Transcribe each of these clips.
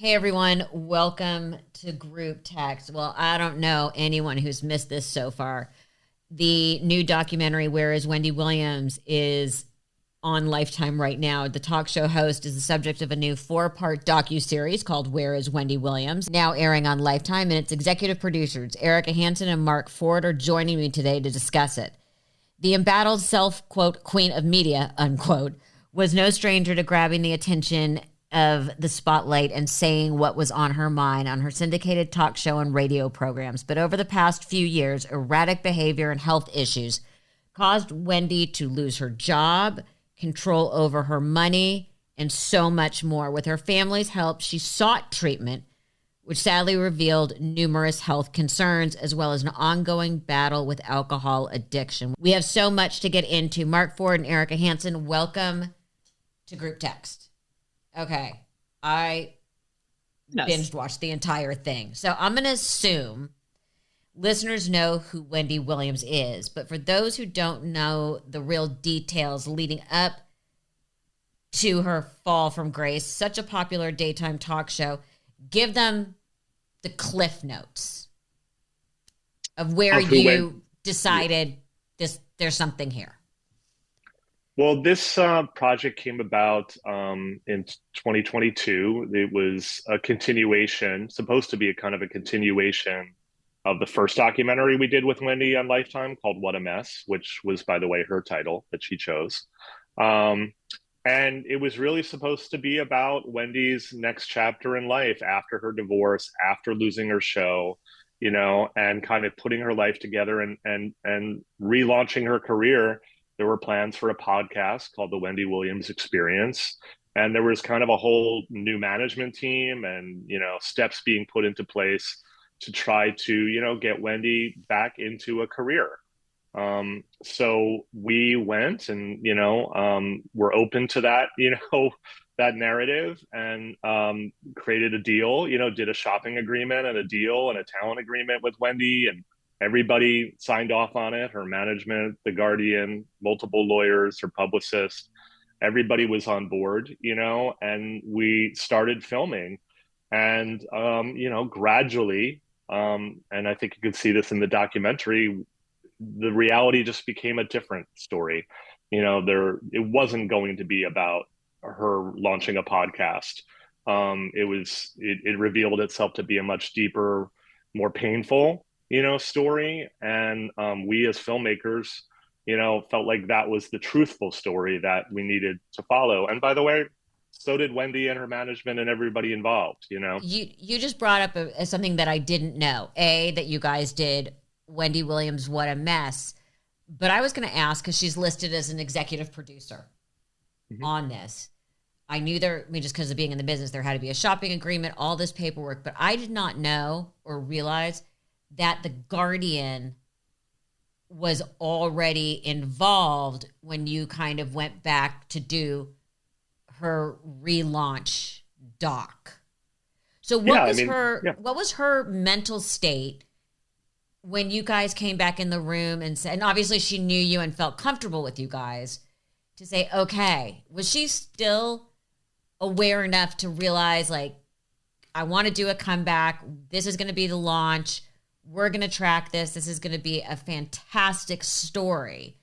Hey everyone, welcome to Group Text. Well, I don't know anyone who's missed this so far. The new documentary, Where is Wendy Williams, is on Lifetime right now. The talk show host is the subject of a new 4-part docuseries called Where is Wendy Williams, now airing on Lifetime, and its executive producers, Erica Hanson and Mark Ford, are joining me today to discuss it. The embattled self-quote queen of media, unquote, was no stranger to grabbing the attention of the spotlight and saying what was on her mind on her syndicated talk show and radio programs. But over the past few years, erratic behavior and health issues caused Wendy to lose her job, control over her money, and so much more. With her family's help, she sought treatment, which sadly revealed numerous health concerns, as well as an ongoing battle with alcohol addiction. We have so much to get into. Mark Ford and Erica Hanson, welcome to Group Text. Okay, I binge watched the entire thing. So I'm going to assume listeners know who Wendy Williams is. But for those who don't know the real details leading up to her fall from grace, such a popular daytime talk show, give them the cliff notes of where you decided there's something here. Well, this project came about in 2022. It was a continuation, supposed to be a kind of a continuation of the first documentary we did with Wendy on Lifetime called What a Mess, which was, by the way, her title that she chose. And it was really supposed to be about Wendy's next chapter in life after her divorce, after losing her show, and kind of putting her life together and relaunching her career. There were plans for a podcast called The Wendy Williams Experience. And there was kind of a whole new management team and, steps being put into place to try to, get Wendy back into a career. So we went and, we're open to that, that narrative and created a deal, did a shopping agreement and a deal and a talent agreement with Wendy, and everybody signed off on it. Her management, the Guardian, multiple lawyers, her publicist, everybody was on board, and we started filming. And, gradually, and I think you could see this in the documentary, the reality just became a different story. It wasn't going to be about her launching a podcast. It revealed itself to be a much deeper, more painful story. And we as filmmakers, felt like that was the truthful story that we needed to follow. And by the way, so did Wendy and her management and everybody involved, You just brought up something that I didn't know. That you guys did Wendy Williams, What a Mess. But I was going to ask, because she's listed as an executive producer on this. I knew just because of being in the business, there had to be a shopping agreement, all this paperwork. But I did not know or realize that the Guardian was already involved when you kind of went back to do her relaunch doc. So what was her mental state when you guys came back in the room and said, and obviously she knew you and felt comfortable with you guys, to say, okay, was she still aware enough to realize, like, I want to do a comeback, this is going to be the launch, we're going to track this. This is going to be a fantastic story.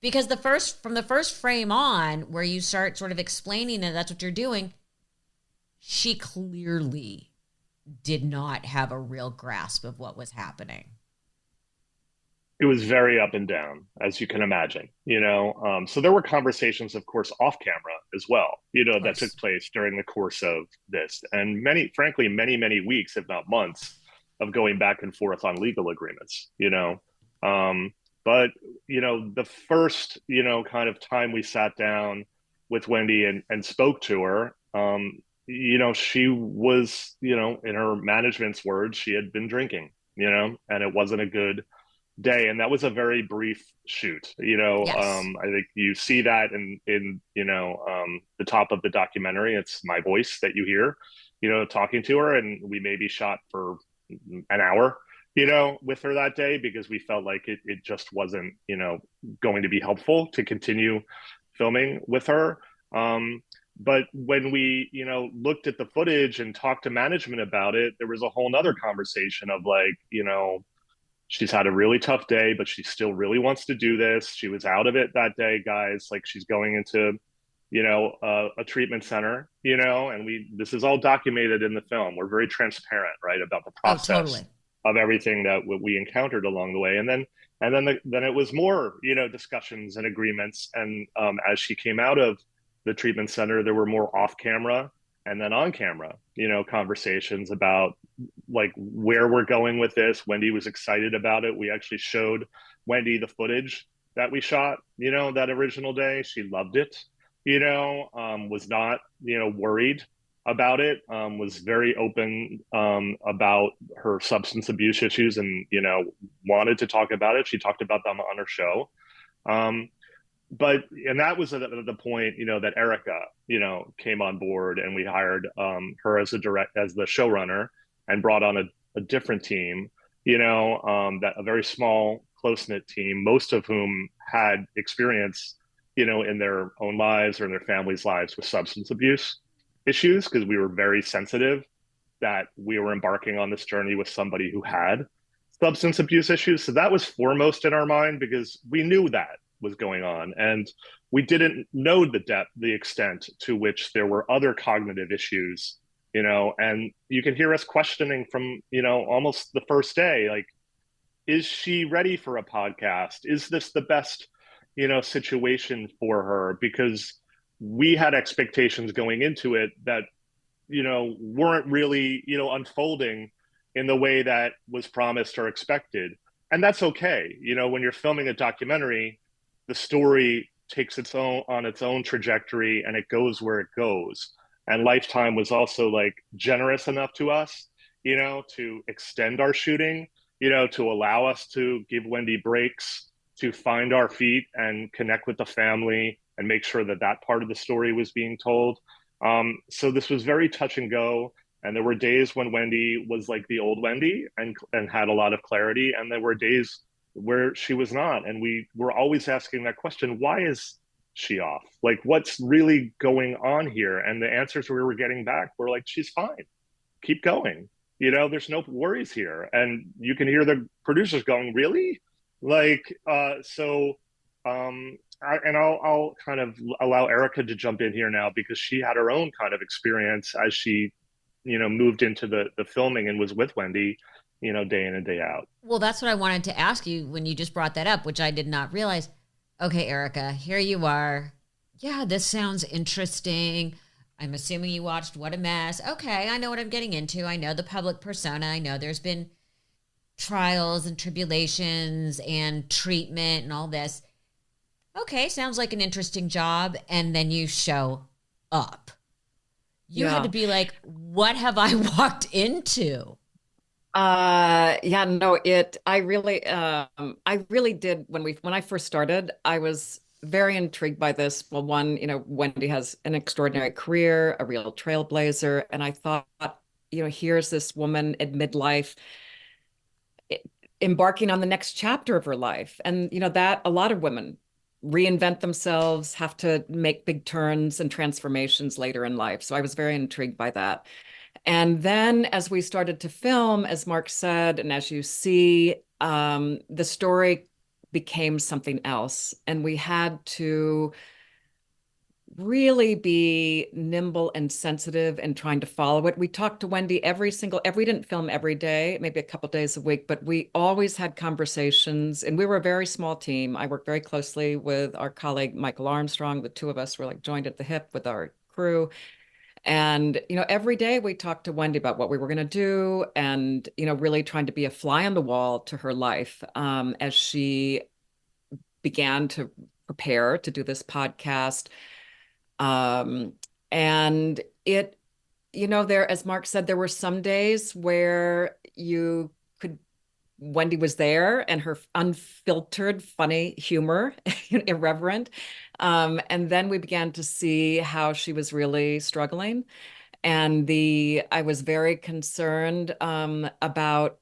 Because from the first frame on, where you start sort of explaining that that's what you're doing, she clearly did not have a real grasp of what was happening. It was very up and down, as you can imagine, so there were conversations, of course, off camera as well, that took place during the course of this. And many weeks, if not months, of going back and forth on legal agreements, but, the first, kind of time we sat down with Wendy and spoke to her, she was, in her management's words, she had been drinking, and it wasn't a good day. And that was a very brief shoot, Yes. I think you see that in the top of the documentary. It's my voice that you hear, talking to her, and we maybe shot for an hour, with her that day, because we felt like it just wasn't, going to be helpful to continue filming with her. But when we, looked at the footage and talked to management about it, there was a whole nother conversation of like, she's had a really tough day, but she still really wants to do this. She was out of it that day, guys. Like she's going into, a treatment center, and this is all documented in the film. We're very transparent, right, about the Oh, process totally. of everything that we encountered along the way. And then it was more, discussions and agreements. And as she came out of the treatment center, there were more off camera and then on camera, conversations about like where we're going with this. Wendy was excited about it. We actually showed Wendy the footage that we shot, that original day. She loved it, was not, worried about it, was very open about her substance abuse issues and, wanted to talk about it. She talked about them on her show. And that was at the point, that Erica, came on board, and we hired her as the showrunner, and brought on a different team, that a very small, close knit team, most of whom had experience, in their own lives or in their families' lives with substance abuse issues, because we were very sensitive that we were embarking on this journey with somebody who had substance abuse issues. So that was foremost in our mind, because we knew that was going on, and we didn't know the extent to which there were other cognitive issues, and you can hear us questioning from, almost the first day, like, is she ready for a podcast? Is this the best, situation for her? Because we had expectations going into it that, weren't really, unfolding in the way that was promised or expected. And that's okay. When you're filming a documentary, the story takes its own trajectory, and it goes where it goes. And Lifetime was also like generous enough to us, to extend our shooting, to allow us to give Wendy breaks, to find our feet and connect with the family and make sure that that part of the story was being told. So this was very touch and go. And there were days when Wendy was like the old Wendy and had a lot of clarity. And there were days where she was not. And we were always asking that question, why is she off? Like, what's really going on here? And the answers we were getting back were like, she's fine. Keep going. There's no worries here. And you can hear the producers going, really? Like, I'll kind of allow Erica to jump in here now, because she had her own kind of experience as she, moved into the filming and was with Wendy, day in and day out. Well, that's what I wanted to ask you when you just brought that up, which I did not realize. Okay, Erica, here you are. Yeah, this sounds interesting. I'm assuming you watched What a Mess. Okay, I know what I'm getting into. I know the public persona. I know there's been trials and tribulations and treatment and all this. Okay, sounds like an interesting job. And then you show up. You had to be like, what have I walked into? Yeah, no, I really did when I first started, I was very intrigued by this. Well, one, Wendy has an extraordinary career, a real trailblazer. And I thought, here's this woman in midlife embarking on the next chapter of her life. And, that a lot of women reinvent themselves, have to make big turns and transformations later in life. So I was very intrigued by that. And then as we started to film, as Mark said, and as you see, the story became something else. And we had to really be nimble and sensitive and trying to follow it. We talked to Wendy we didn't film every day, maybe a couple days a week, but we always had conversations, and we were a very small team. I worked very closely with our colleague, Michael Armstrong. The two of us were like joined at the hip with our crew. And, every day we talked to Wendy about what we were going to do, and, really trying to be a fly on the wall to her life, as she began to prepare to do this podcast. And it, as Mark said, there were some days where Wendy was there, and her unfiltered, funny humor, irreverent. And then we began to see how she was really struggling. And I was very concerned about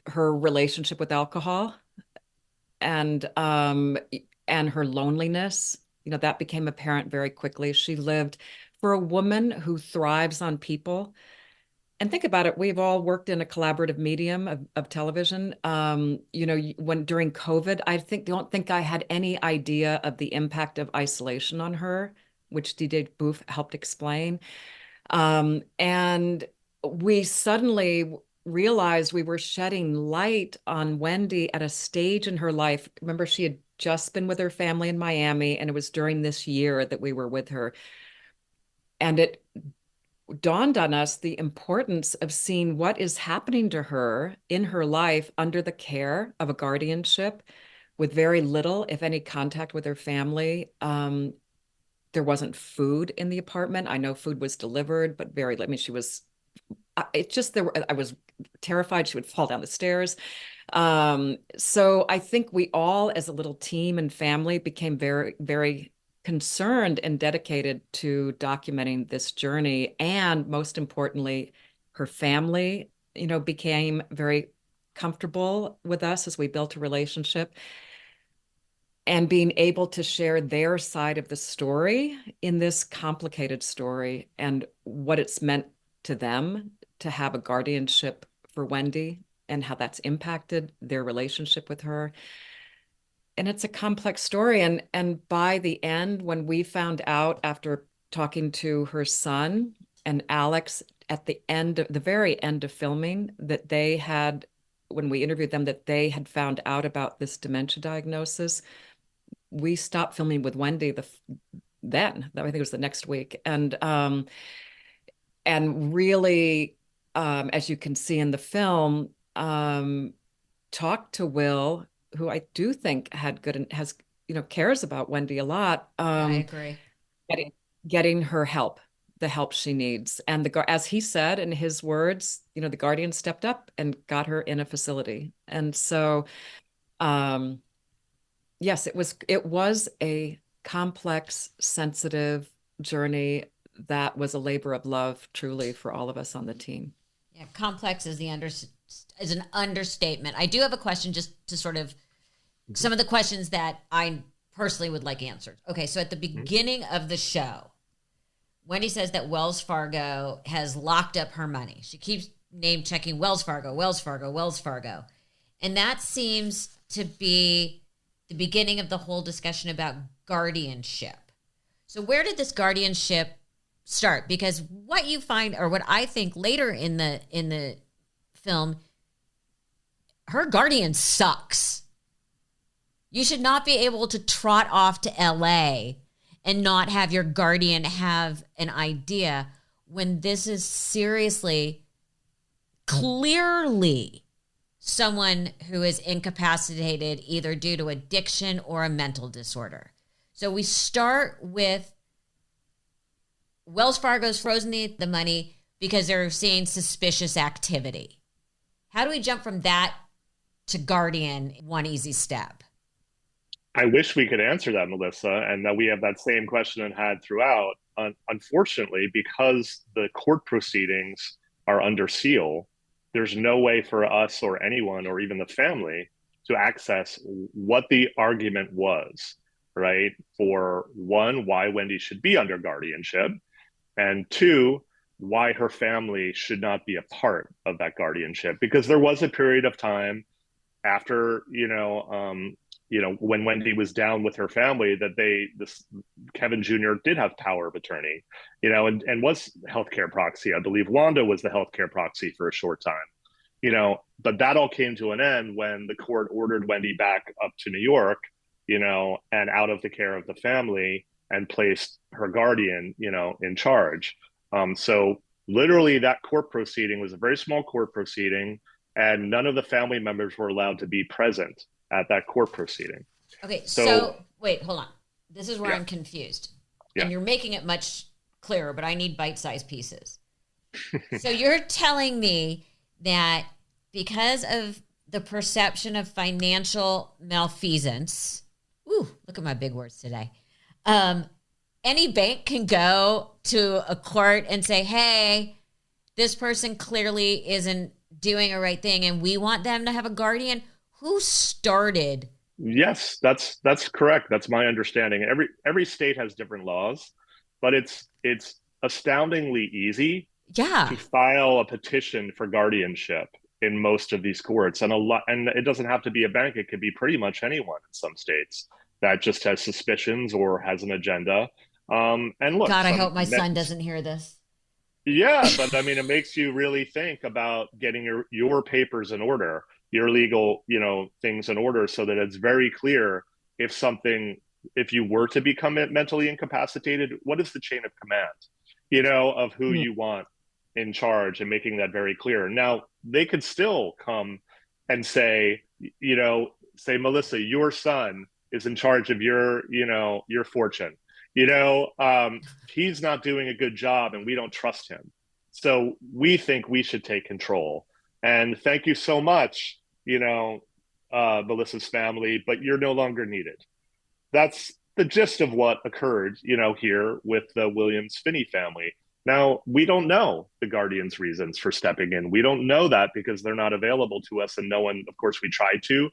her relationship with alcohol, and her loneliness. that became apparent very quickly. She lived, for a woman who thrives on people. And think about it, we've all worked in a collaborative medium of television. When during COVID, don't think I had any idea of the impact of isolation on her, which DJ Booth helped explain. And we suddenly realized we were shedding light on Wendy at a stage in her life. Remember, she had just been with her family in Miami, and it was during this year that we were with her. And it dawned on us the importance of seeing what is happening to her in her life under the care of a guardianship with very little, if any, contact with her family. There wasn't food in the apartment. I know food was delivered, but she was, I was terrified she would fall down the stairs. So I think we all, as a little team and family, became very, very concerned and dedicated to documenting this journey. And most importantly, her family, became very comfortable with us as we built a relationship. And being able to share their side of the story in this complicated story and what it's meant to them to have a guardianship for Wendy and how that's impacted their relationship with her. And it's a complex story. And by the end, when we found out after talking to her son and Alex at the very end of filming, that they had, when we interviewed them, that they had found out about this dementia diagnosis, we stopped filming with Wendy then. I think it was the next week. And really, as you can see in the film, talked to Will, who I do think cares about Wendy a lot. I agree. Getting her help, the help she needs. And as he said in his words, the Guardian stepped up and got her in a facility. And so, yes, it was a complex, sensitive journey that was a labor of love, truly, for all of us on the team. Yeah, complex is an understatement. I do have a question, just to sort of some of the questions that I personally would like answered. Okay, so at the beginning of the show, Wendy says that Wells Fargo has locked up her money. She keeps name checking Wells Fargo, Wells Fargo, Wells Fargo. And that seems to be the beginning of the whole discussion about guardianship. So where did this guardianship start? Because what you find, or what I think later in the film, her guardian sucks. You should not be able to trot off to LA and not have your guardian have an idea when this is seriously, clearly someone who is incapacitated either due to addiction or a mental disorder. So we start with Wells Fargo's frozen the money because they're seeing suspicious activity. How do we jump from that to Guardian in one easy step? I wish we could answer that, Melissa, and that we have that same question and had throughout. Unfortunately, because the court proceedings are under seal, there's no way for us or anyone or even the family to access what the argument was, right? For one, why Wendy should be under guardianship, and two, why her family should not be a part of that guardianship. Because there was a period of time after, when Wendy was down with her family, that Kevin Jr. did have power of attorney, and was healthcare proxy. I believe Wanda was the healthcare proxy for a short time, but that all came to an end when the court ordered Wendy back up to New York, and out of the care of the family, and placed her guardian, in charge. So literally that court proceeding was a very small court proceeding, and none of the family members were allowed to be present at that court proceeding. Okay, so wait, hold on. This is where I'm confused. Yeah. And you're making it much clearer, but I need bite-sized pieces. So you're telling me that because of the perception of financial malfeasance, look at my big words today, any bank can go to a court and say, hey, this person clearly isn't doing a right thing and we want them to have a guardian. Who started Yes, that's correct. That's my understanding. Every state has different laws, but it's astoundingly easy Yeah. to file a petition for guardianship in most of these courts, and a lot, and it doesn't have to be a bank. It could be pretty much anyone in some states that just has suspicions or has an agenda. And look, God, I hope my son doesn't hear this. yeah, but I mean, it makes you really think about getting your papers in order, your legal, things in order, so that it's very clear if something, if you were to become mentally incapacitated, what is the chain of command, of who Mm. you want in charge, and making that very clear. Now, they could still come and say, Melissa, your son is in charge of your fortune. You know, um, he's not doing a good job and we don't trust him. So we think we should take control. And thank you so much, Melissa's family, but you're no longer needed. That's the gist of what occurred, here with the Williams Finney family. Now, we don't know the guardian's reasons for stepping in. We don't know that because they're not available to us. And no one, of course, we try to,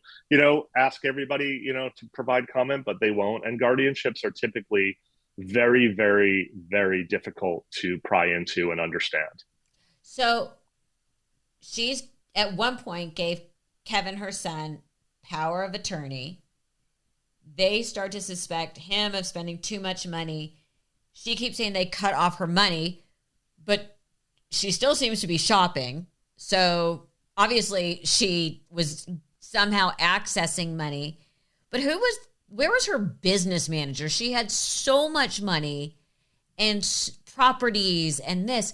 ask everybody, to provide comment, but they won't. And guardianships are typically very, very, very difficult to pry into and understand. So she's at one point gave Kevin, her son, power of attorney. They start to suspect him of spending too much money. She keeps saying they cut off her money, but she still seems to be shopping. So obviously she was somehow accessing money. But where was her business manager? She had so much money and properties and this.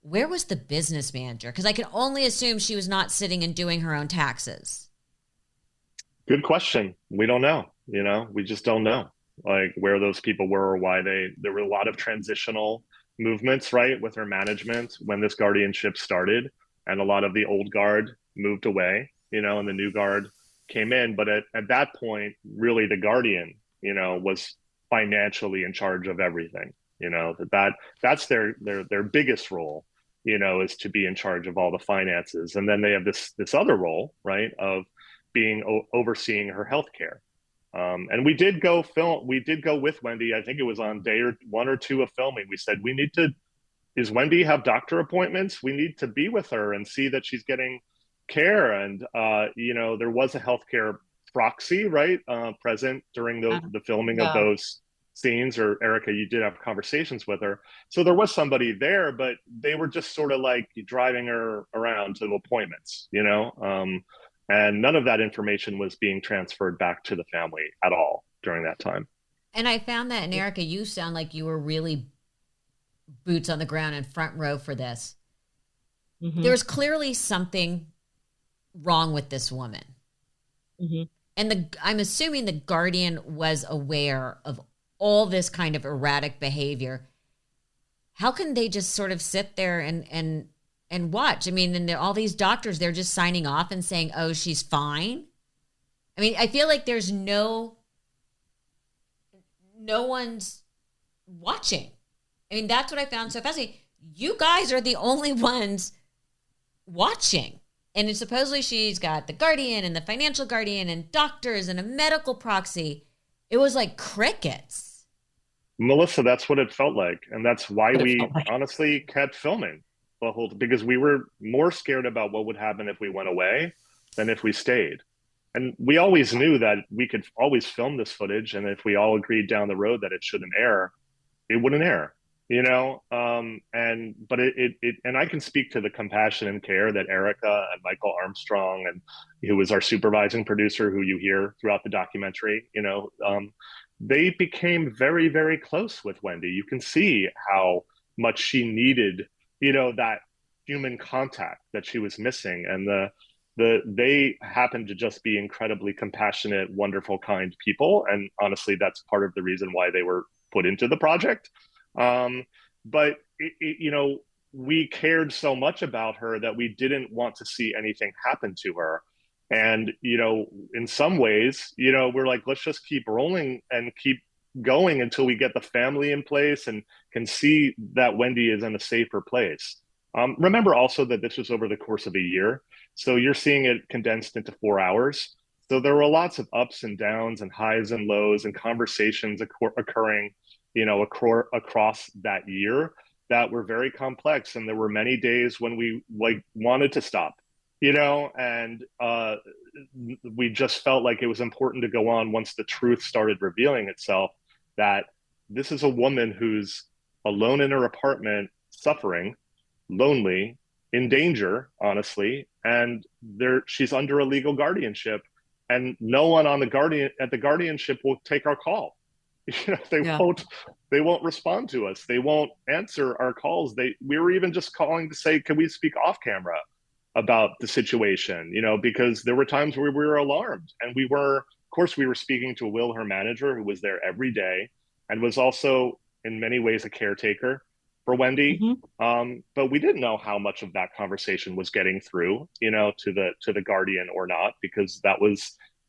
Where was the business manager? Because I can only assume she was not sitting and doing her own taxes. Good question. We don't know. We just don't know, like, where those people were or why there were a lot of transitional movements, right, with her management when this guardianship started, and a lot of the old guard moved away, and the new guard came in. But at that point, really the guardian, was financially in charge of everything. That's their biggest role, is to be in charge of all the finances. And then they have this other role, right, of being overseeing her health care. And we did go with Wendy. I think it was on day one or two of filming. We said, is Wendy have doctor appointments? We need to be with her and see that she's getting care. And, there was a healthcare proxy, right, present during the filming of Yeah. those scenes. Or Erica, you did have conversations with her. So there was somebody there, but they were just sort of like driving her around to appointments, and none of that information was being transferred back to the family at all during that time. And I found that, and Erica, you sound like you were really boots on the ground and front row for this. Mm-hmm. There's clearly something wrong with this woman. Mm-hmm. And I'm assuming the guardian was aware of all this kind of erratic behavior. How can they just sort of sit there and watch? I mean, and all these doctors, they're just signing off and saying, oh, she's fine. I mean, I feel like there's no one's watching. I mean, that's what I found so fascinating. You guys are the only ones watching. And supposedly she's got the guardian and the financial guardian and doctors and a medical proxy. It was like crickets. Melissa, that's what it felt like. And that's why we honestly kept filming because we were more scared about what would happen if we went away than if we stayed. And we always knew that we could always film this footage. And if we all agreed down the road that it shouldn't air, it wouldn't air. And I can speak to the compassion and care that Erica and Michael Armstrong, and who was our supervising producer, who you hear throughout the documentary, they became very, very close with Wendy. You can see how much she needed, that human contact that she was missing. And they happen to just be incredibly compassionate, wonderful, kind people. And honestly, that's part of the reason why they were put into the project. But we cared so much about her that we didn't want to see anything happen to her. And, in some ways, we're like, let's just keep rolling and keep going until we get the family in place and can see that Wendy is in a safer place. Remember also that this was over the course of a year. So you're seeing it condensed into 4 hours. So there were lots of ups and downs and highs and lows and conversations occurring, across that year that were very complex. And there were many days when we like wanted to stop, and we just felt like it was important to go on once the truth started revealing itself, that this is a woman who's alone in her apartment, suffering, lonely, in danger, honestly, and she's under a legal guardianship, and no one on the guardianship will take our call. They Yeah. won't respond to us. They won't answer our calls. We were even just calling to say, can we speak off camera about the situation? Because there were times where we were alarmed, and of course, we were speaking to Will, her manager, who was there every day and was also in many ways a caretaker for Wendy. But we didn't know how much of that conversation was getting through, to the Guardian or not, because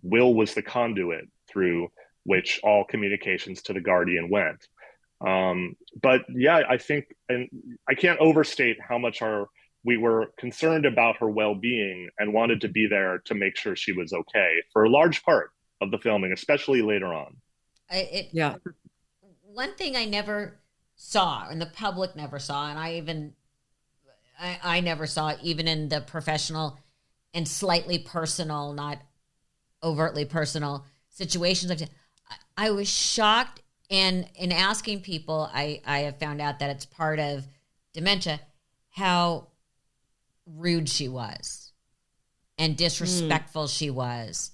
Will was the conduit through which all communications to the Guardian went. But yeah, I think, and I can't overstate how much we were concerned about her well-being and wanted to be there to make sure she was okay for a large part of the filming, especially later on. Yeah. One thing I never saw, and the public never saw, and I never saw, even in the professional and slightly personal, not overtly personal situations. I was shocked, and in asking people, I have found out that it's part of dementia, how rude she was, and disrespectful she was,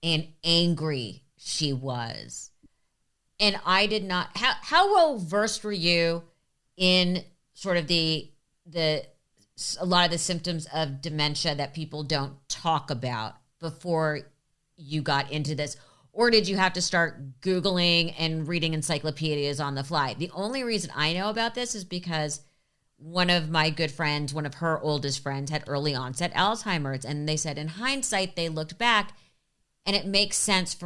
and angry she was. And I did not, how well versed were you in sort of a lot of the symptoms of dementia that people don't talk about before you got into this? Or did you have to start Googling and reading encyclopedias on the fly? The only reason I know about this is because one of my good friends, one of her oldest friends, had early onset Alzheimer's. And they said in hindsight, they looked back, and it makes sense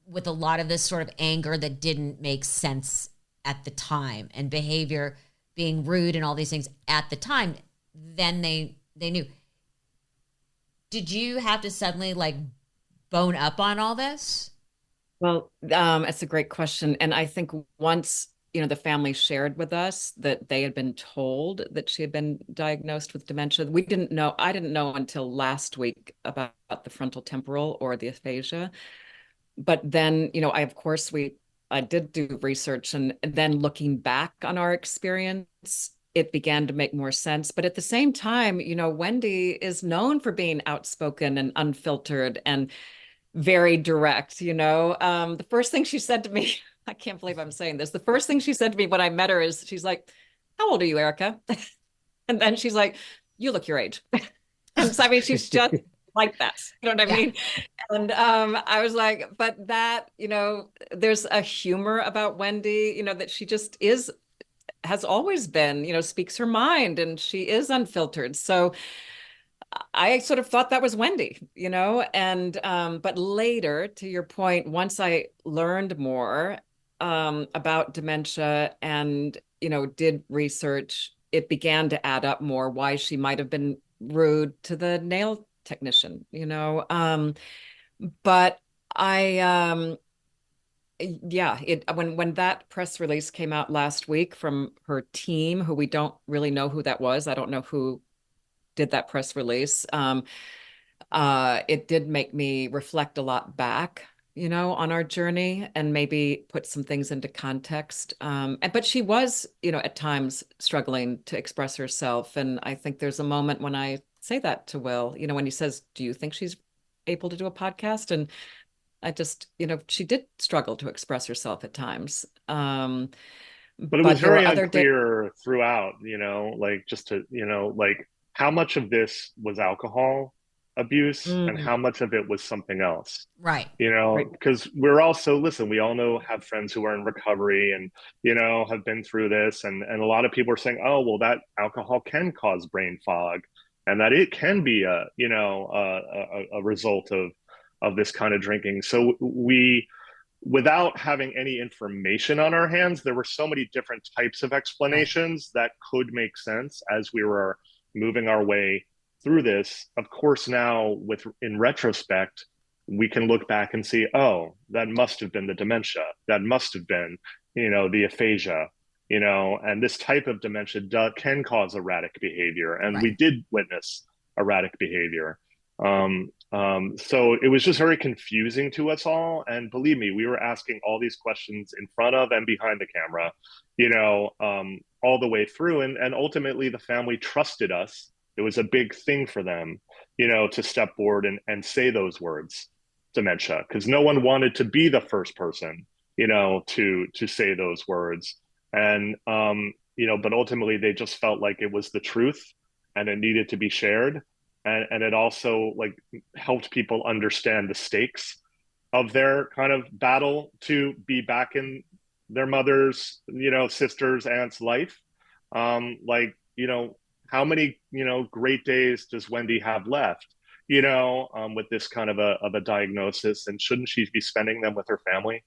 with a lot of this sort of anger that didn't make sense at the time, and behavior being rude and all these things at the time. Then they knew. Did you have to suddenly like bone up on all this? Well, that's a great question. And I think once, the family shared with us that they had been told that she had been diagnosed with dementia, I didn't know until last week about the frontal temporal, or the aphasia. But then, I did do research, and then looking back on our experience, it began to make more sense. But at the same time, Wendy is known for being outspoken and unfiltered and very direct. The first thing she said to me, I can't believe I'm saying this. The first thing she said to me when I met her is, she's like, "How old are you, Erica?" And then she's like, "You look your age." And so, she's just like that. You know what I mean? And I was like, but that, there's a humor about Wendy, that she just has always been, speaks her mind, and she is unfiltered. So I sort of thought that was Wendy, and but later, to your point, once I learned more about dementia and, did research, it began to add up more why she might have been rude to the nail technician, but I when that press release came out last week from her team, who we don't really know who that was. I don't know who did that press release. It did make me reflect a lot back, on our journey, and maybe put some things into context. But she was, at times struggling to express herself. And I think there's a moment when I say that to Will, when he says, "Do you think she's able to do a podcast?" And I just, she did struggle to express herself at times. But it was very unclear throughout, just to, how much of this was alcohol abuse and how much of it was something else. Right. Because we're also, we all have friends who are in recovery and, have been through this. And a lot of people are saying, oh, well, that alcohol can cause brain fog, and that it can be a result of this kind of drinking. So without having any information on our hands, there were so many different types of explanations that could make sense as we were moving our way through this. Of course, now in retrospect, we can look back and see, oh, that must have been the dementia. That must have been, the aphasia, and this type of dementia can cause erratic behavior. And Right. we did witness erratic behavior. So it was just very confusing to us all. And believe me, we were asking all these questions in front of and behind the camera, all the way through. And ultimately, the family trusted us. It was a big thing for them, to step forward and say those words, dementia, because no one wanted to be the first person, to say those words. And, but ultimately, they just felt like it was the truth and it needed to be shared. And it also like helped people understand the stakes of their kind of battle to be back in their mother's, sister's, aunt's life. Like, how many, great days does Wendy have left, with this kind of a diagnosis? And shouldn't she be spending them with her family?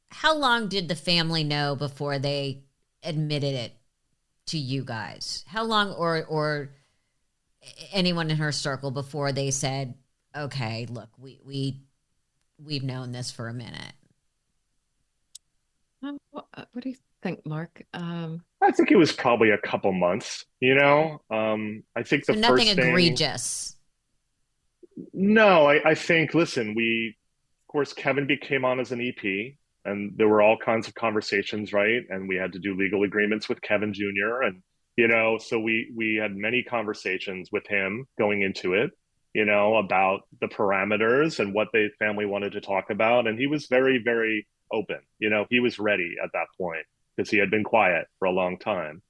How long did the family know before they admitted it to you guys? How long, or anyone in her circle, before they said, okay, look, we've known this for a minute? What do you think, Mark? I think it was probably a couple months, I think So the nothing first thing, egregious. no, I think, listen, of course, Kevin became on as an EP, and there were all kinds of conversations, right? And we had to do legal agreements with Kevin Jr. And, so we had many conversations with him going into it, about the parameters and what the family wanted to talk about. And he was very, very open. He was ready at that point because he had been quiet for a long time.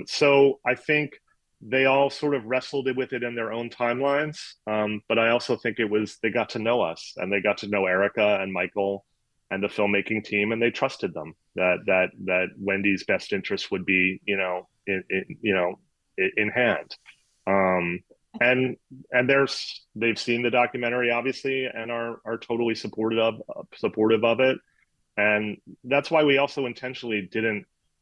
So I think they all sort of wrestled with it in their own timelines. But I also think they got to know us, and they got to know Erica and Michael and the filmmaking team, and they trusted them that Wendy's best interest would be, in hand. Um, and they've seen the documentary, obviously, and are totally supportive of it. And that's why we also intentionally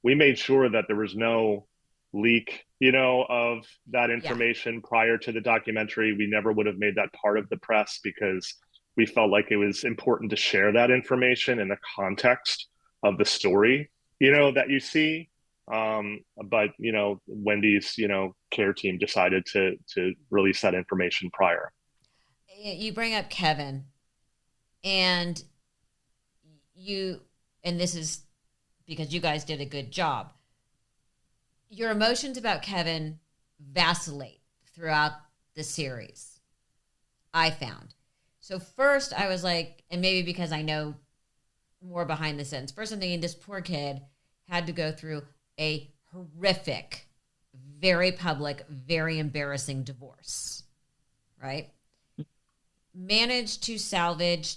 we made sure that there was no leak, of that Yeah. information prior to the documentary. We never would have made that part of the press because we felt like it was important to share that information in the context of the story, that you see. But, Wendy's, care team decided to release that information prior. You bring up Kevin, and and this is because you guys did a good job. Your emotions about Kevin vacillate throughout the series, I found. So first I was like, and maybe because I know more behind the scenes, first I'm thinking this poor kid had to go through a horrific, very public, very embarrassing divorce, right? Managed to salvage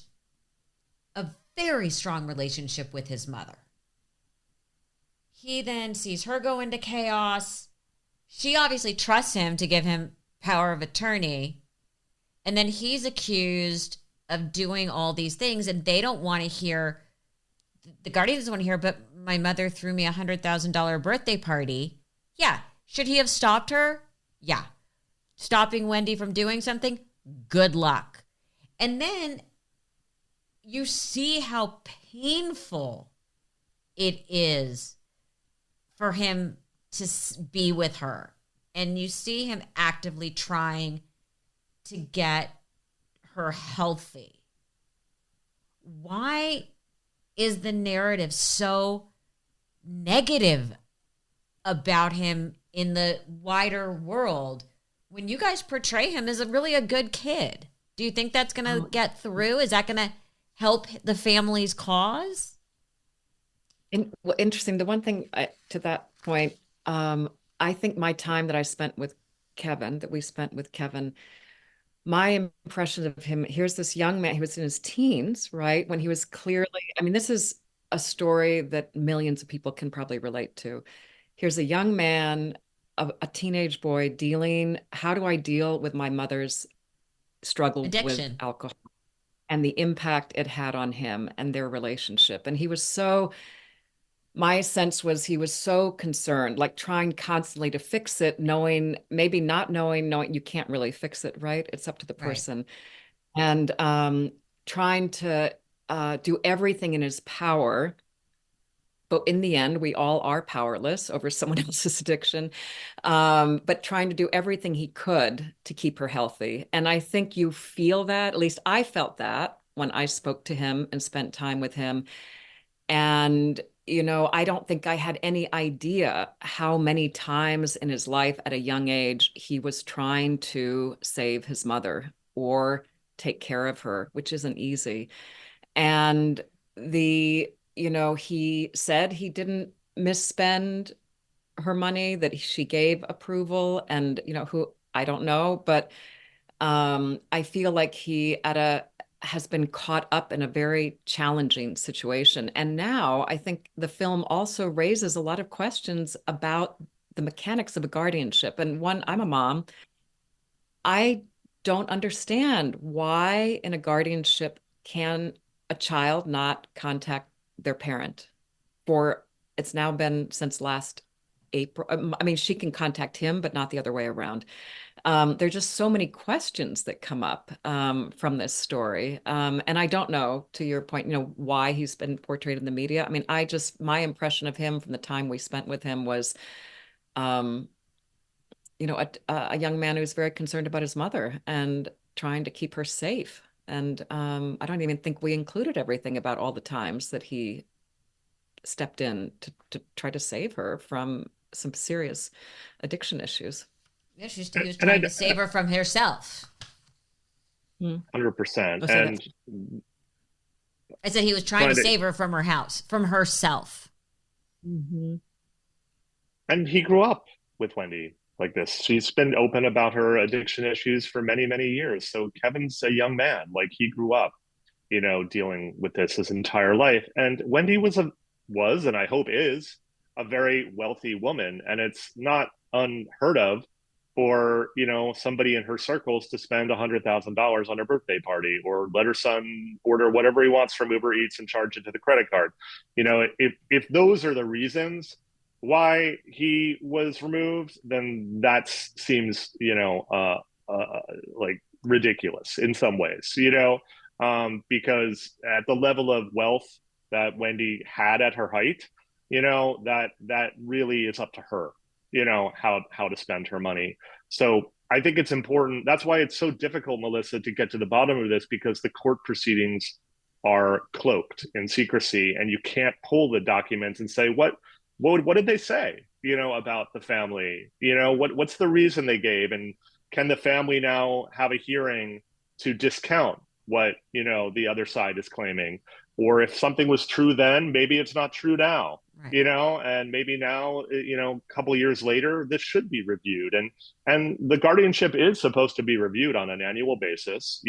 a very strong relationship with his mother. He then sees her go into chaos. She obviously trusts him to give him power of attorney. And then he's accused of doing all these things, and they don't want to hear, the Guardian doesn't want to hear, but my mother threw me $100,000 birthday party. Yeah. Should he have stopped her? Yeah. Stopping Wendy from doing something? Good luck. And then you see how painful it is for him to be with her. And you see him actively trying to get her healthy. Why is the narrative so negative about him in the wider world when you guys portray him as a good kid? Do you think that's going to get through? Is that going to help the family's cause? Well, interesting. The one thing to that point, I think my time that we spent with Kevin, my impression of him, here's this young man, he was in his teens, right? When he was clearly, this is a story that millions of people can probably relate to. Here's a young man, a teenage boy how do I deal with my mother's struggle Addiction. with alcohol and the impact it had on him and their relationship. And my sense was he was so concerned, like trying constantly to fix it, maybe not knowing you can't really fix it, right? It's up to the person. and trying to do everything in his power. But in the end, we all are powerless over someone else's addiction, but trying to do everything he could to keep her healthy. And I think you feel that, at least I felt that when I spoke to him and spent time with him. And, I don't think I had any idea how many times in his life at a young age he was trying to save his mother or take care of her, which isn't easy. And he said he didn't misspend her money, that she gave approval, and, who I don't know, but I feel like he has been caught up in a very challenging situation. And now I think the film also raises a lot of questions about the mechanics of a guardianship. And one, I'm a mom. I don't understand why in a guardianship can a child not contact their parent for, it's now been since last April. I mean, she can contact him, but not the other way around. There are just so many questions that come up from this story. And I don't know, to your point, why he's been portrayed in the media. I mean, my impression of him from the time we spent with him was, um, a young man who's very concerned about his mother and trying to keep her safe. And I don't even think we included everything about all the times that he stepped in to try to save her from some serious addiction issues. Yeah, he was trying to save her from herself. 100%. And I said he was trying to save her from her house, from herself. Mm-hmm. And he grew up with Wendy like this. She's been open about her addiction issues for many, many years. So Kevin's a young man. Like, he grew up, dealing with this his entire life. And Wendy was, and I hope is, a very wealthy woman. And it's not unheard of for, somebody in her circles to spend $100,000 on her birthday party, or let her son order whatever he wants from Uber Eats and charge it to the credit card. If those are the reasons why he was removed, then that seems, like ridiculous in some ways, because at the level of wealth that Wendy had at her height, that really is up to her, how to spend her money. So I think it's important. That's why it's so difficult, Melissa, to get to the bottom of this, because the court proceedings are cloaked in secrecy, and you can't pull the documents and say, what did they say, about the family? What's the reason they gave? And can the family now have a hearing to discount what, the other side is claiming? Or if something was true then, maybe it's not true now, right. And maybe now, a couple of years later, this should be reviewed. And the guardianship is supposed to be reviewed on an annual basis,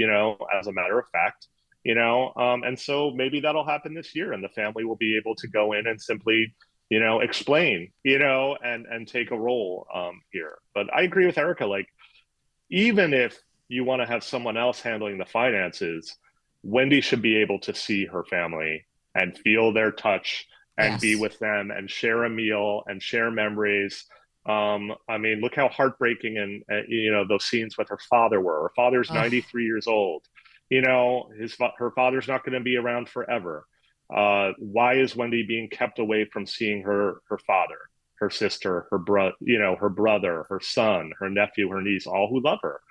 as a matter of fact, and so maybe that'll happen this year, and the family will be able to go in and simply, explain, and take a role here. But I agree with Erica. Like, even if you want to have someone else handling the finances, Wendy should be able to see her family and feel their touch and be with them and share a meal and share memories. I mean, look how heartbreaking and those scenes with her father were. Her father's 93 years old. Her father's not going to be around forever. Why is Wendy being kept away from seeing her father, her sister, her brother, her son, her nephew, her niece, all who love her?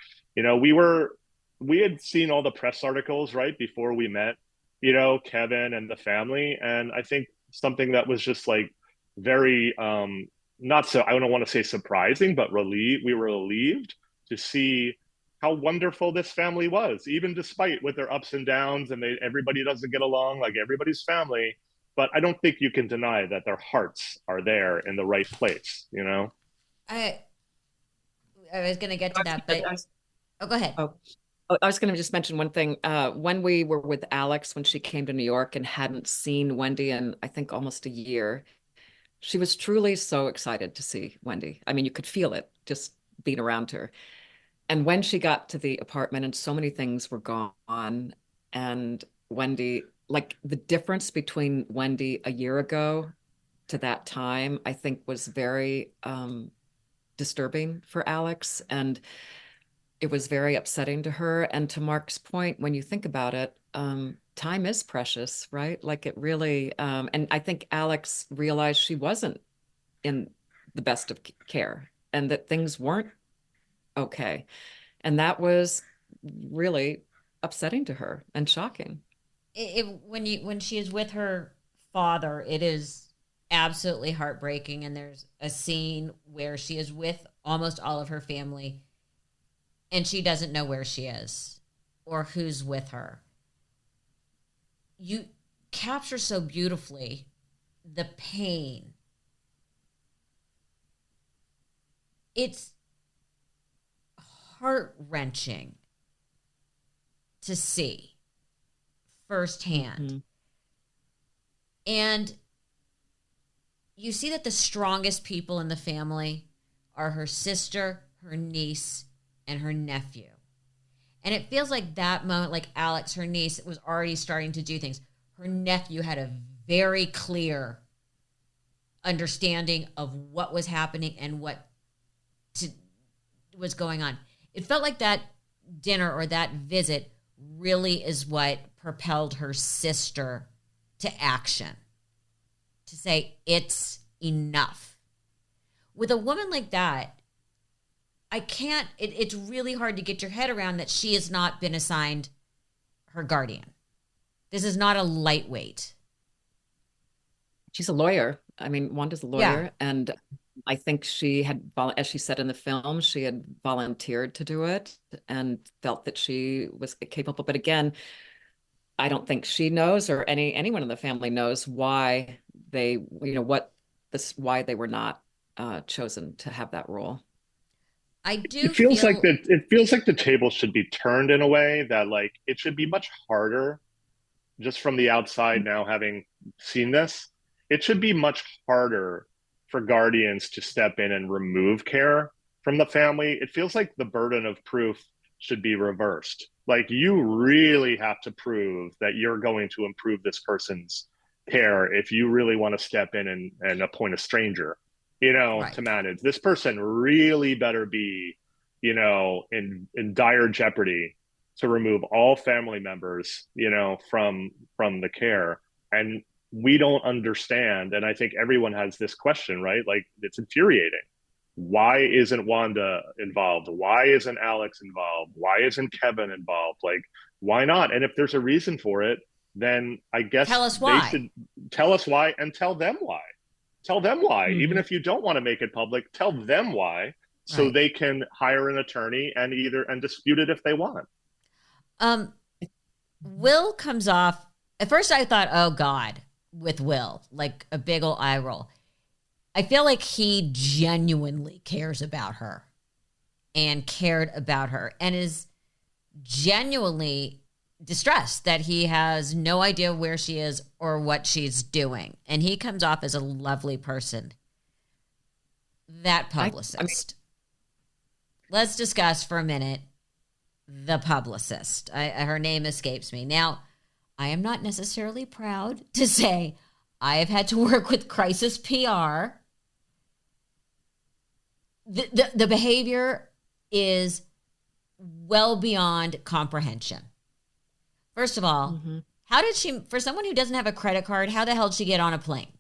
We had seen all the press articles right before we met, Kevin and the family. And I think something that was just like very, not so, I don't want to say surprising, but we were relieved to see how wonderful this family was, even despite with their ups and downs, and everybody doesn't get along like everybody's family. But I don't think you can deny that their hearts are there in the right place, I was going to get to that, but go ahead. I was going to just mention one thing. When we were with Alex, when she came to New York and hadn't seen Wendy in, I think, almost a year, she was truly so excited to see Wendy. I mean, you could feel it just being around her. And when she got to the apartment and so many things were gone, and Wendy, like the difference between Wendy a year ago to that time, I think was very disturbing for Alex. And it was very upsetting to her. And to Mark's point, when you think about it, time is precious, right? Like it really, and I think Alex realized she wasn't in the best of care and that things weren't okay. And that was really upsetting to her and shocking. When she is with her father, it is absolutely heartbreaking. And there's a scene where she is with almost all of her family, and she doesn't know where she is or who's with her. You capture so beautifully the pain. It's heart-wrenching to see firsthand. Mm-hmm. And you see that the strongest people in the family are her sister, her niece, and her nephew. And it feels like that moment, like Alex, her niece, was already starting to do things. Her nephew had a very clear understanding of what was happening and what was going on. It felt like that dinner or that visit really is what propelled her sister to action, to say, it's enough. With a woman like that, it's really hard to get your head around that she has not been assigned her guardian. This is not a lightweight. She's a lawyer. I mean, Wanda's a lawyer. Yeah. And I think she had, as she said in the film, she had volunteered to do it and felt that she was capable. But again, I don't think she knows, or anyone in the family knows why why they were not chosen to have that role. It feels like the table should be turned in a way that, like, it should be much harder, just from the outside now, having seen this, it should be much harder for guardians to step in and remove care from the family. It feels like the burden of proof should be reversed. Like, you really have to prove that you're going to improve this person's care if you really want to step in and appoint a stranger, right, to manage. This person really better be, in dire jeopardy to remove all family members, from the care. And we don't understand. And I think everyone has this question, right? Like, it's infuriating. Why isn't Wanda involved? Why isn't Alex involved? Why isn't Kevin involved? Like, why not? And if there's a reason for it, then I guess tell us why. They should tell us why and tell them why. Tell them why. Mm-hmm. Even if you don't want to make it public, tell them why, so right, they can hire an attorney and dispute it if they want. Will comes off, at first I thought, oh God, with Will, like a big ol' eye roll. I feel like he genuinely cares about her and cared about her and is genuinely distressed that he has no idea where she is or what she's doing. And he comes off as a lovely person. That publicist. Let's discuss for a minute the publicist. Her name escapes me. Now, I am not necessarily proud to say I have had to work with crisis PR. The behavior is well beyond comprehension. First of all, Mm-hmm. how did she, for someone who doesn't have a credit card, how the hell did she get on a plane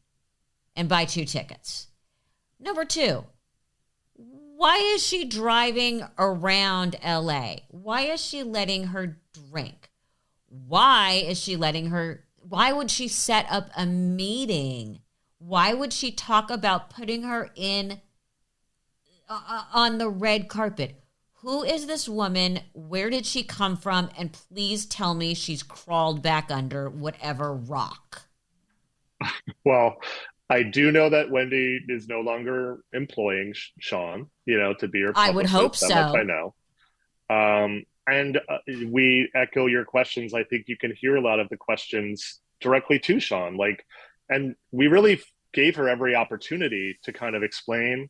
and buy 2 tickets? Number 2, why is she driving around LA? Why is she letting her drink? Why would she set up a meeting? Why would she talk about putting her in on the red carpet? Who is this woman? Where did she come from? And please tell me she's crawled back under whatever rock. Well, I do know that Wendy is no longer employing Sean, to be her publicist. I would hope so. That much I know. And we echo your questions. I think you can hear a lot of the questions directly to Sean. And we really gave her every opportunity to kind of explain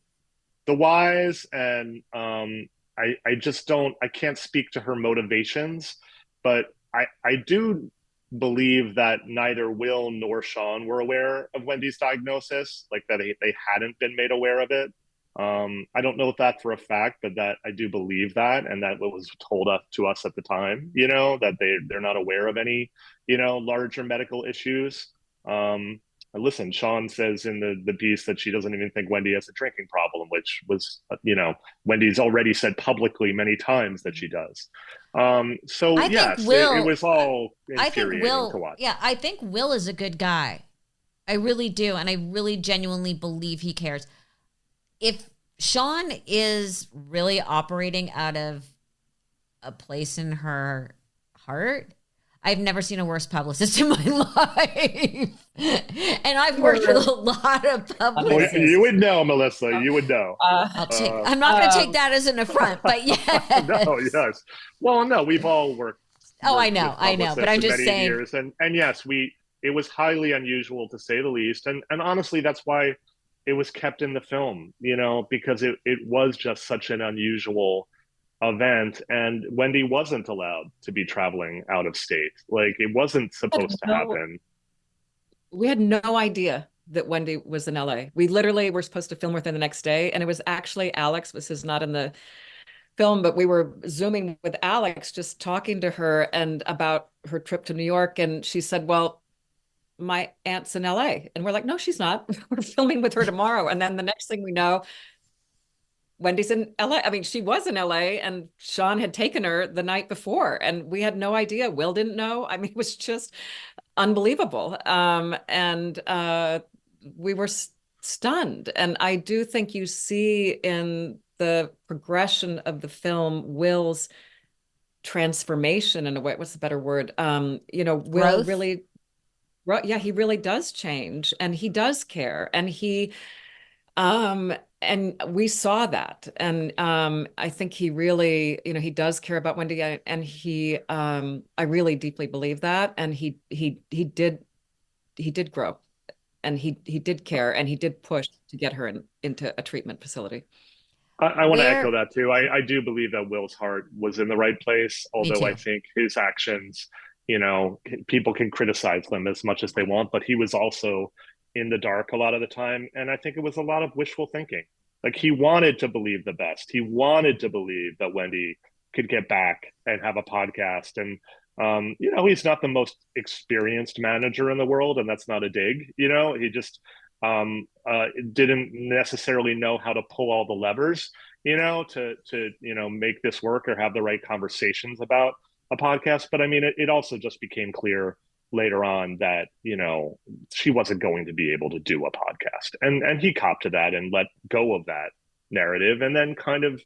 the whys. And I can't speak to her motivations, but I do believe that neither Will nor Sean were aware of Wendy's diagnosis, like that they hadn't been made aware of it. I don't know that for a fact, but that I do believe that, and that what was told to us at the time, that they're not aware of any, larger medical issues. Listen, Sean says in the piece that she doesn't even think Wendy has a drinking problem, which was, Wendy's already said publicly many times that she does. So I think yes, it Will, was all I think infuriating to Will, watch. yeah, I think Will is a good guy. I really do. And I really genuinely believe he cares. If Sean is really operating out of a place in her heart, I've never seen a worse publicist in my life. And I've worked with a lot of publicists. You would know, Melissa. You would know. I'm not going to take that as an affront, but yes. No, yes. Well, no, we've all worked. Oh, I know, but I'm just saying. Years. And yes, it was highly unusual to say the least. And honestly, that's why it was kept in the film, because it was just such an unusual event, and Wendy wasn't allowed to be traveling out of state. Like, it wasn't supposed to happen. We had no idea that Wendy was in LA. We literally were supposed to film with her the next day, and it was actually Alex. This is not in the film, but we were Zooming with Alex, just talking to her and about her trip to New York, and she said, well, my aunt's in LA. And we're like, no, she's not. We're filming with her tomorrow. And then the next thing we know, Wendy's in LA. I mean, she was in LA, and Sean had taken her the night before, and we had no idea. Will didn't know. I mean, it was just unbelievable. We were stunned. And I do think you see in the progression of the film, Will's transformation in a way. What's the better word? Will really, yeah, he really does change, and he does care, and and we saw that. And I think he really, he does care about Wendy, and I really deeply believe that. And he did grow, and he did care, and he did push to get her into a treatment facility. I want to echo that too. I do believe that Will's heart was in the right place, although I think his actions, people can criticize them as much as they want, but he was also in the dark a lot of the time. And I think it was a lot of wishful thinking. Like, he wanted to believe the best. He wanted to believe that Wendy could get back and have a podcast. And, he's not the most experienced manager in the world, and that's not a dig. He just didn't necessarily know how to pull all the levers, to make this work or have the right conversations about a podcast. But I mean, it also just became clear later on that, she wasn't going to be able to do a podcast. And he copped to that and let go of that narrative, and then kind of,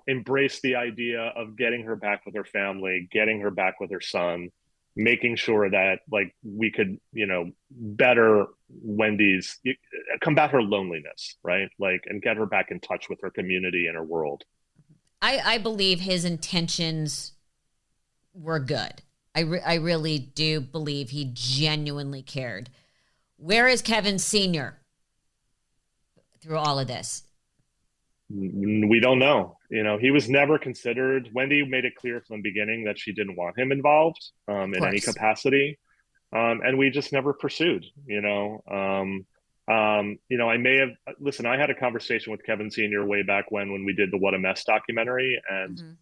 embrace the idea of getting her back with her family, getting her back with her son, making sure that, like, we could, better Wendy's, combat her loneliness, right? Like, and get her back in touch with her community and her world. I believe his intentions were good. I really do believe he genuinely cared. Where is Kevin Sr. through all of this? We don't know. He was never considered. Wendy made it clear from the beginning that she didn't want him involved in any capacity. And we just never pursued, I may have, listen, I had a conversation with Kevin Sr. way back when we did the What a Mess documentary, and,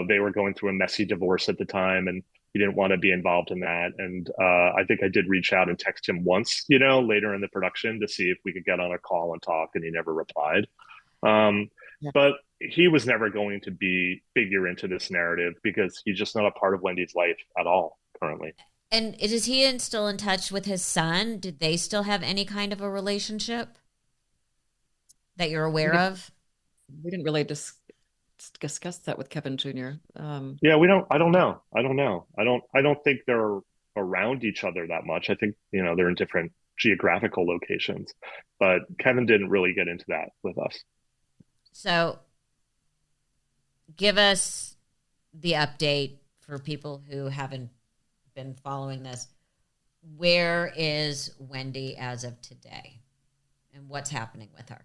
they were going through a messy divorce at the time, and he didn't want to be involved in that. And I think I did reach out and text him once, later in the production to see if we could get on a call and talk, and he never replied. But he was never going to figure into this narrative, because he's just not a part of Wendy's life at all currently. And is he still in touch with his son? Did they still have any kind of a relationship that you're aware of? We didn't really discuss that with Kevin Jr. Yeah, I don't know. I don't think they're around each other that much. I think, they're in different geographical locations, but Kevin didn't really get into that with us. So give us the update for people who haven't been following this. Where is Wendy as of today, and what's happening with her?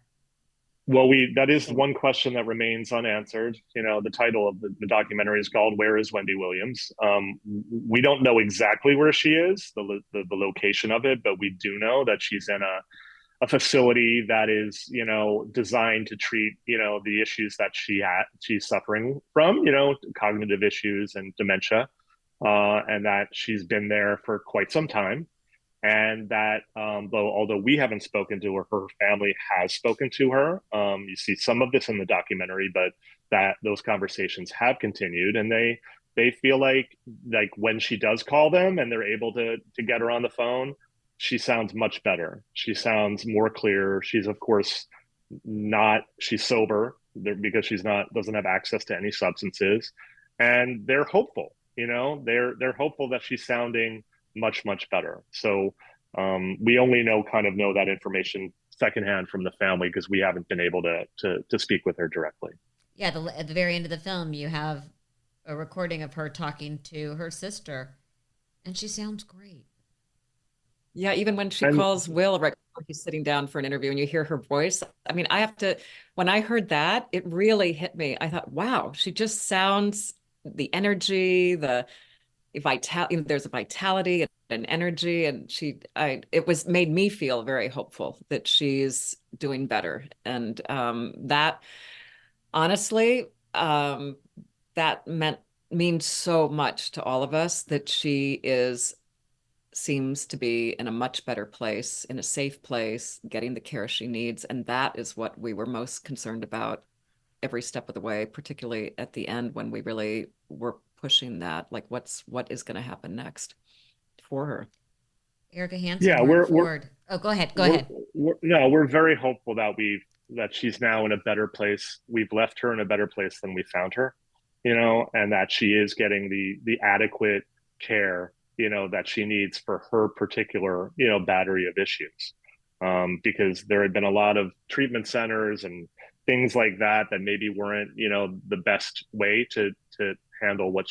Well, that is one question that remains unanswered. The title of the documentary is called "Where is Wendy Williams?" We don't know exactly where she is, the location of it, but we do know that she's in a facility that is, designed to treat, the issues that she's suffering from, cognitive issues and dementia, and that she's been there for quite some time. And that, although we haven't spoken to her family has spoken to her. You see some of this in the documentary, but that those conversations have continued, and they feel like when she does call them and they're able to get her on the phone, she sounds much better. She sounds more clear. She's of course she's sober because doesn't have access to any substances, and they're hopeful. They're hopeful that she's sounding much, much better. So we only know that information secondhand from the family, because we haven't been able to speak with her directly. Yeah, at the very end of the film, you have a recording of her talking to her sister, and she sounds great. Yeah, even when she calls Will right before he's sitting down for an interview and you hear her voice. I mean, when I heard that, it really hit me. I thought, wow, she just sounds, the energy, the vitality, there's a vitality and an energy, and it made me feel very hopeful that she's doing better. And that, honestly, that means so much to all of us, that she seems to be in a much better place, in a safe place, getting the care she needs. And that is what we were most concerned about every step of the way, particularly at the end when we really were pushing that, like what is going to happen next for her. Erica Hanson. Yeah, go ahead. We're very hopeful that she's now in a better place. We've left her in a better place than we found her, and that she is getting the adequate care, that she needs for her particular, battery of issues. Because there had been a lot of treatment centers and things like that maybe weren't, the best way to handle what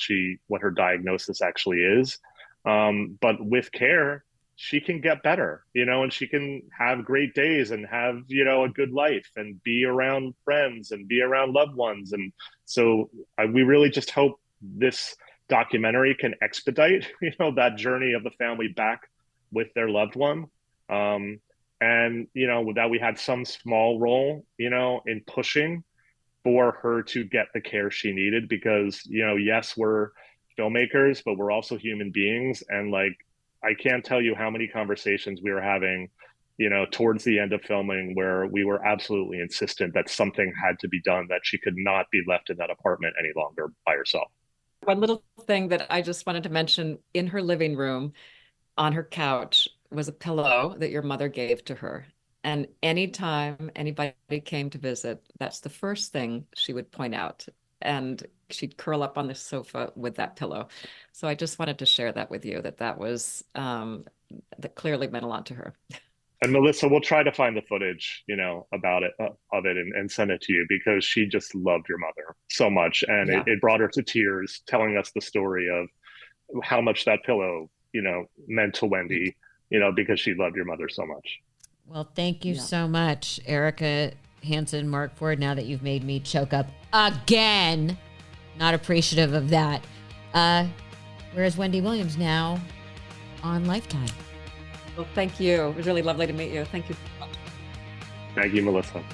her diagnosis actually is. But with care, she can get better, and she can have great days and have, a good life and be around friends and be around loved ones. And so we really just hope this documentary can expedite, that journey of the family back with their loved one. And, that we had some small role, in pushing for her to get the care she needed, because, yes, we're filmmakers, but we're also human beings. And I can't tell you how many conversations we were having, towards the end of filming, where we were absolutely insistent that something had to be done, that she could not be left in that apartment any longer by herself. One little thing that I just wanted to mention, in her living room, on her couch, was a pillow that your mother gave to her. And anytime anybody came to visit, that's the first thing she would point out. And she'd curl up on the sofa with that pillow. So I just wanted to share that with you, that was, that clearly meant a lot to her. And Melissa, we'll try to find the footage, about it, and send it to you, because she just loved your mother so much. And yeah, it brought her to tears, telling us the story of how much that pillow, meant to Wendy, because she loved your mother so much. Well, thank you so much, Erica Hanson, Mark Ford. Now that you've made me choke up again, not appreciative of that. Whereas Wendy Williams now on Lifetime. Well, thank you. It was really lovely to meet you. Thank you so much. Thank you, Melissa.